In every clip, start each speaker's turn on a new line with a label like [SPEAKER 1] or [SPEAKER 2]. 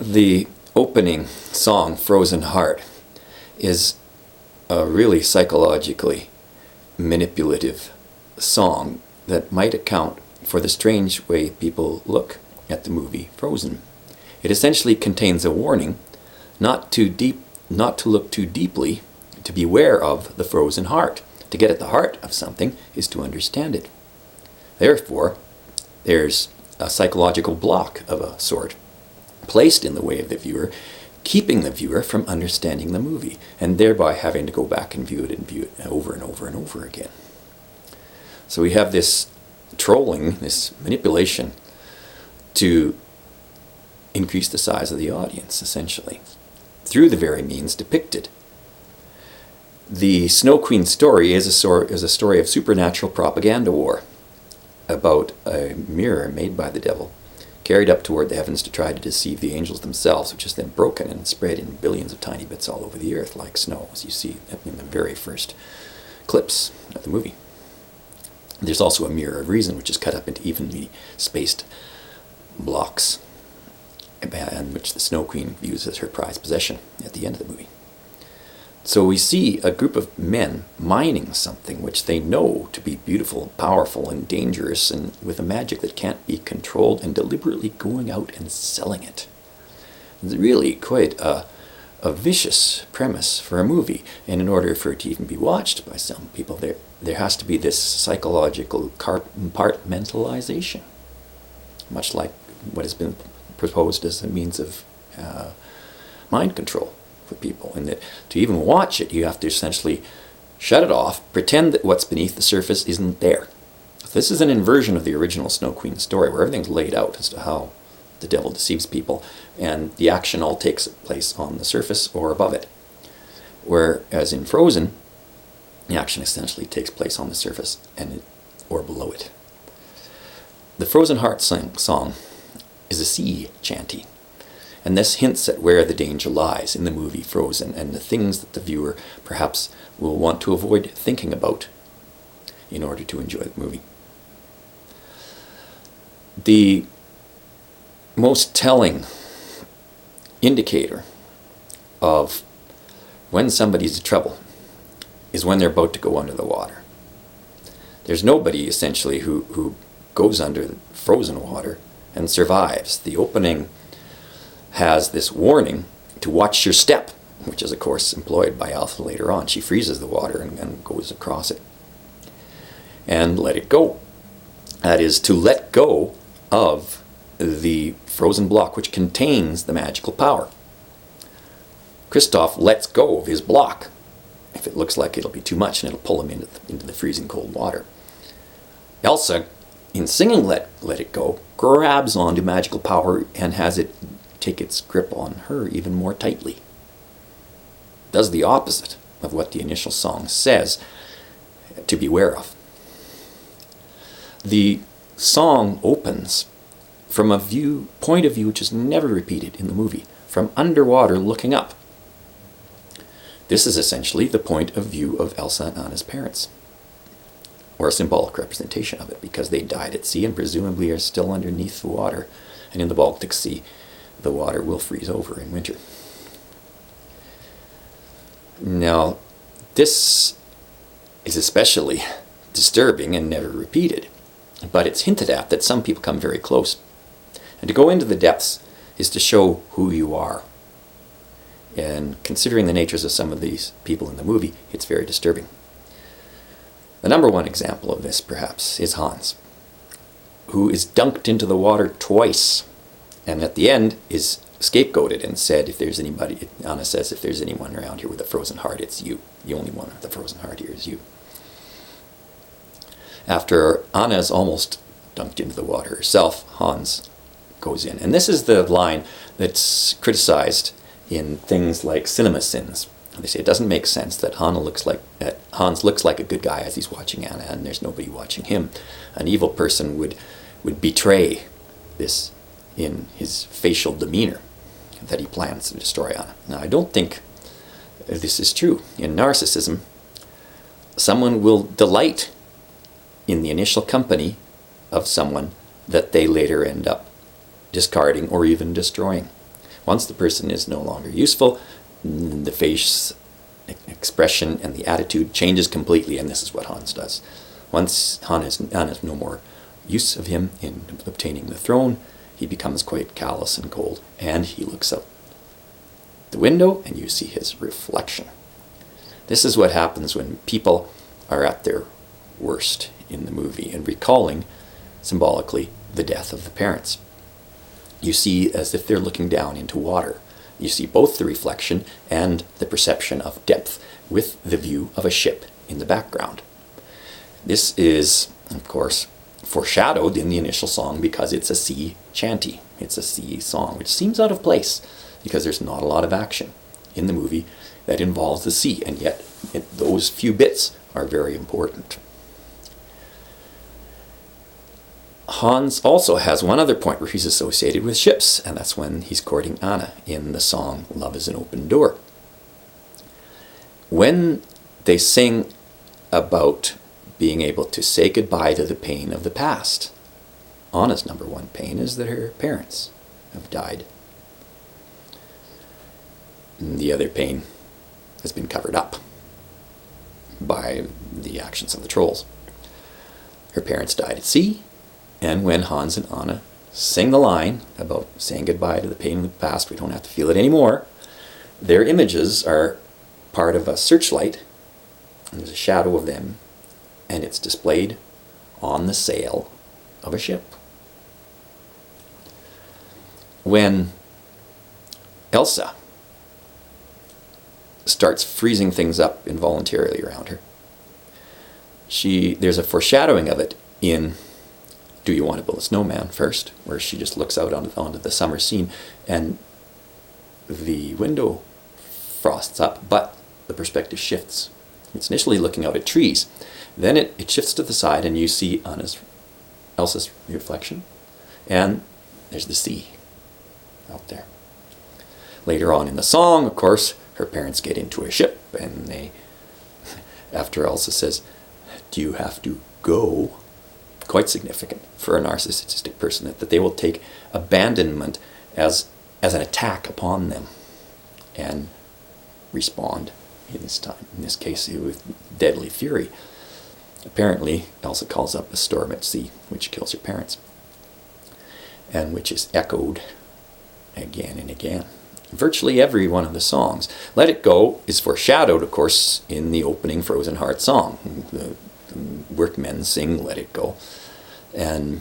[SPEAKER 1] The opening song, Frozen Heart, is a really psychologically manipulative song that might account for the strange way people look at the movie Frozen. It essentially contains a warning not to look too deeply, to beware of the frozen heart. To get at the heart of something is to understand it. Therefore, there's a psychological block of a sort placed in the way of the viewer, keeping the viewer from understanding the movie, and thereby having to go back and view it over and over and over again. So we have this trolling, this manipulation to increase the size of the audience, essentially, through the very means depicted. The Snow Queen story is a story of supernatural propaganda war about a mirror made by the devil, carried up toward the heavens to try to deceive the angels themselves, which is then broken and spread in billions of tiny bits all over the earth like snow, as you see in the very first clips of the movie. There's also a mirror of reason, which is cut up into evenly spaced blocks, and which the Snow Queen views as her prized possession at the end of the movie. So we see a group of men mining something which they know to be beautiful, powerful, and dangerous, and with a magic that can't be controlled, and deliberately going out and selling it. It's really quite a vicious premise for a movie, and in order for it to even be watched by some people, there has to be this psychological compartmentalization, much like what has been proposed as a means of mind control for people, and that to even watch it you have to essentially shut it off, pretend that what's beneath the surface isn't there. This is an inversion of the original Snow Queen story, where everything's laid out as to how the devil deceives people, and the action all takes place on the surface or above it. Whereas in Frozen, the action essentially takes place on the surface or below it. The Frozen Heart song is a sea chantey, and this hints at where the danger lies in the movie Frozen, and the things that the viewer perhaps will want to avoid thinking about in order to enjoy the movie. The most telling indicator of when somebody's in trouble is when they're about to go under the water. There's nobody essentially who goes under the frozen water and survives. The opening has this warning to watch your step, which is of course employed by Elsa later on. She freezes the water and goes across it. And let it go. That is, to let go of the frozen block which contains the magical power. Kristoff lets go of his block if it looks like it'll be too much, and it'll pull him into the freezing cold water. Elsa, in singing Let It Go, grabs onto magical power and has it take its grip on her even more tightly. Does the opposite of what the initial song says to beware of. The song opens from a point of view which is never repeated in the movie, from underwater looking up. This is essentially the point of view of Elsa and Anna's parents, or a symbolic representation of it, because they died at sea and presumably are still underneath the water, and in the Baltic Sea the water will freeze over in winter. Now, this is especially disturbing and never repeated, but it's hinted at that some people come very close. And to go into the depths is to show who you are. And considering the natures of some of these people in the movie, it's very disturbing. The number one example of this, perhaps, is Hans, who is dunked into the water twice, and at the end is scapegoated and said, Anna says, if there's anyone around here with a frozen heart, it's you. The only one with a frozen heart here is you. After Anna is almost dunked into the water herself, Hans goes in. And this is the line that's criticized in things like cinema sins. They say it doesn't make sense that Hans looks like a good guy as he's watching Anna, and there's nobody watching him. An evil person would betray this in his facial demeanor that he plans to destroy Anna. Now, I don't think this is true. In narcissism, someone will delight in the initial company of someone that they later end up discarding or even destroying. Once the person is no longer useful, the face expression and the attitude changes completely, and this is what Hans does. Once Anna has no more use of him in obtaining the throne, he becomes quite callous and cold, and he looks out the window and you see his reflection. This is what happens when people are at their worst in the movie and recalling symbolically the death of the parents. You see as if they're looking down into water. You see both the reflection and the perception of depth with the view of a ship in the background. This is, of course, foreshadowed in the initial song because it's a sea chantey. It's a sea song, which seems out of place because there's not a lot of action in the movie that involves the sea, and yet those few bits are very important. Hans also has one other point where he's associated with ships, and that's when he's courting Anna in the song Love is an Open Door. When they sing about being able to say goodbye to the pain of the past, Anna's number one pain is that her parents have died. And the other pain has been covered up by the actions of the trolls. Her parents died at sea, and when Hans and Anna sing the line about saying goodbye to the pain of the past, we don't have to feel it anymore, their images are part of a searchlight, and there's a shadow of them, and it's displayed on the sail of a ship. When Elsa starts freezing things up involuntarily around her, there's a foreshadowing of it in Do You Want to Build a Snowman first, where she just looks out onto the summer scene, and the window frosts up, but the perspective shifts. It's initially looking out at trees. Then it shifts to the side, and you see Elsa's reflection, and there's the sea out there. Later on in the song, of course, her parents get into a ship, and after Elsa says, "Do you have to go?" Quite significant for a narcissistic person, that they will take abandonment as an attack upon them and respond in this case with deadly fury. Apparently, Elsa calls up a storm at sea, which kills her parents, and which is echoed again and again. Virtually every one of the songs. Let It Go is foreshadowed, of course, in the opening Frozen Heart song. The workmen sing Let It Go, and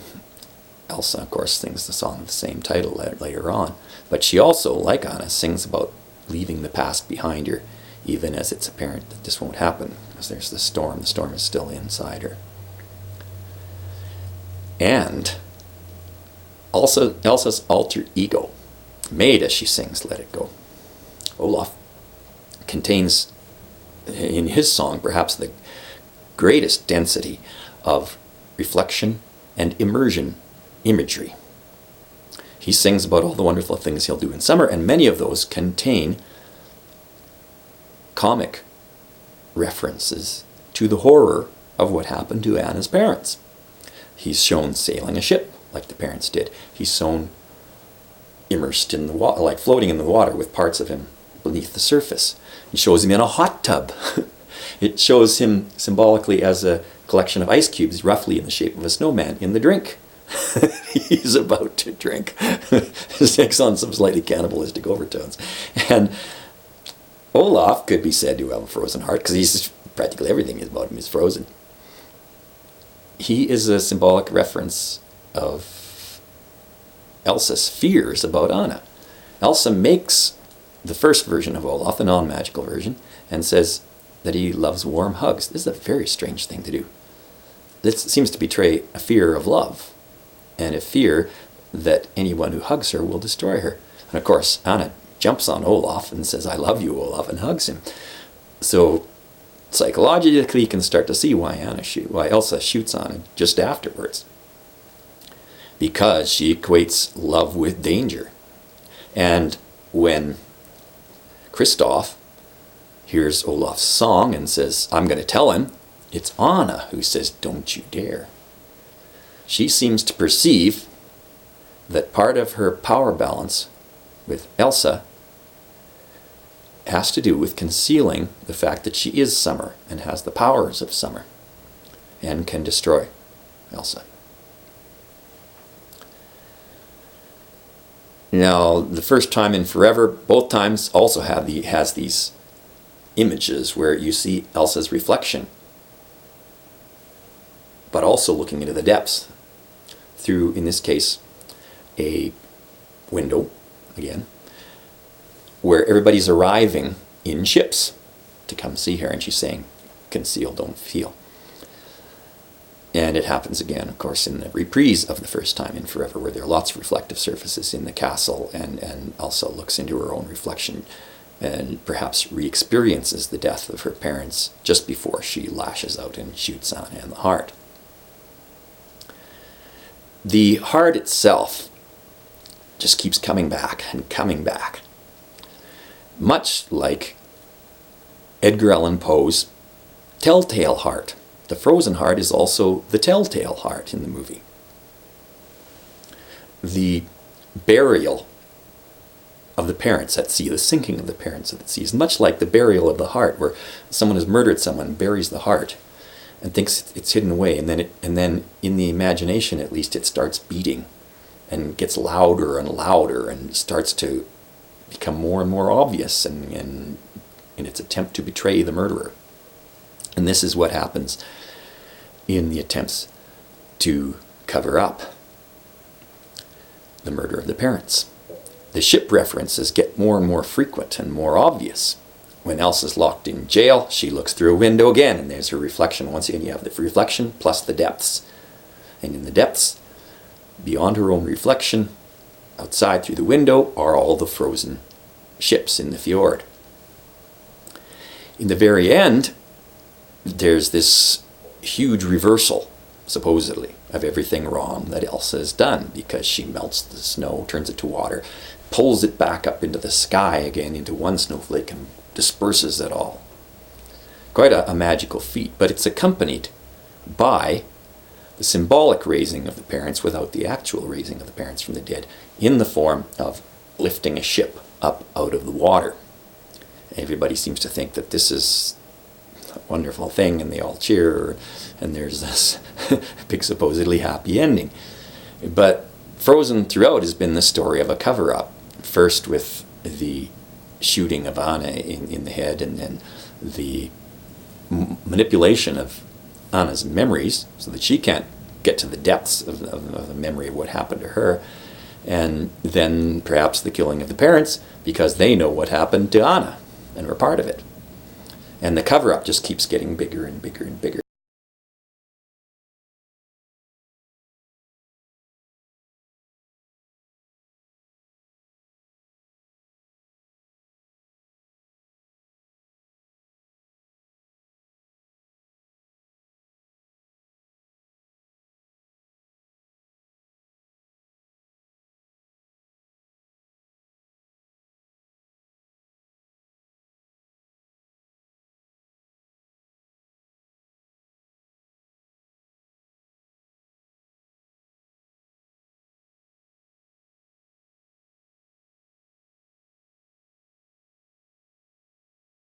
[SPEAKER 1] Elsa, of course, sings the song of the same title later on. But she also, like Anna, sings about leaving the past behind her, even as it's apparent that this won't happen, because there's the storm. The storm is still inside her. And also Elsa's alter ego, made as she sings Let It Go. Olaf contains in his song perhaps the greatest density of reflection and immersion imagery. He sings about all the wonderful things he'll do in summer, and many of those contain comic references to the horror of what happened to Anna's parents. He's shown sailing a ship like the parents did. He's shown immersed in the water, like floating in the water with parts of him beneath the surface. He shows him in a hot tub. It shows him symbolically as a collection of ice cubes, roughly in the shape of a snowman, in the drink he's about to drink. This takes on some slightly cannibalistic overtones. And Olaf could be said to have a frozen heart, because he's practically everything about him is frozen. He is a symbolic reference of Elsa's fears about Anna. Elsa makes the first version of Olaf, the non-magical version, and says that he loves warm hugs. This is a very strange thing to do. This seems to betray a fear of love, and a fear that anyone who hugs her will destroy her. And of course, Anna jumps on Olaf and says, "I love you, Olaf," and hugs him. So psychologically, you can start to see why Elsa shoots Anna just afterwards, because she equates love with danger. And when Kristoff hears Olaf's song and says, "I'm going to tell him," it's Anna who says, "Don't you dare." She seems to perceive that part of her power balance with Elsa has to do with concealing the fact that she is Summer and has the powers of Summer and can destroy Elsa. Now, the first time in Forever, both times also has these images where you see Elsa's reflection, but also looking into the depths through, in this case, a window, again, where everybody's arriving in ships to come see her, and she's saying, conceal, don't feel. And it happens again, of course, in the reprise of the first time in Forever, where there are lots of reflective surfaces in the castle, and Elsa looks into her own reflection and perhaps re-experiences the death of her parents just before she lashes out and shoots Anna in the heart. The heart itself just keeps coming back and coming back. Much like Edgar Allan Poe's Telltale heart. The frozen heart is also the telltale heart in the movie. The burial of the parents at sea, the sinking of the parents at sea, is much like the burial of the heart, where someone has murdered someone, buries the heart, and thinks it's hidden away, and then in the imagination at least it starts beating and gets louder and louder and starts to become more and more obvious in its attempt to betray the murderer. And this is what happens in the attempts to cover up the murder of the parents. The ship references get more and more frequent and more obvious. When Elsa's locked in jail, she looks through a window again, and there's her reflection. Once again, you have the reflection plus the depths. And in the depths, beyond her own reflection, outside through the window, are all the frozen ships in the fjord. In the very end, there's this huge reversal, supposedly, of everything wrong that Elsa has done, because she melts the snow, turns it to water, pulls it back up into the sky again, into one snowflake, and disperses it all. Quite a magical feat, but it's accompanied by the symbolic raising of the parents without the actual raising of the parents from the dead, in the form of lifting a ship up out of the water. Everybody seems to think that this is a wonderful thing, and they all cheer, and there's this big supposedly happy ending. But Frozen throughout has been the story of a cover-up, first with the shooting of Anna in the head, and then the manipulation of Anna's memories so that she can't get to the depths of the memory of what happened to her, and then perhaps the killing of the parents because they know what happened to Anna and were part of it. And the cover-up just keeps getting bigger and bigger and bigger.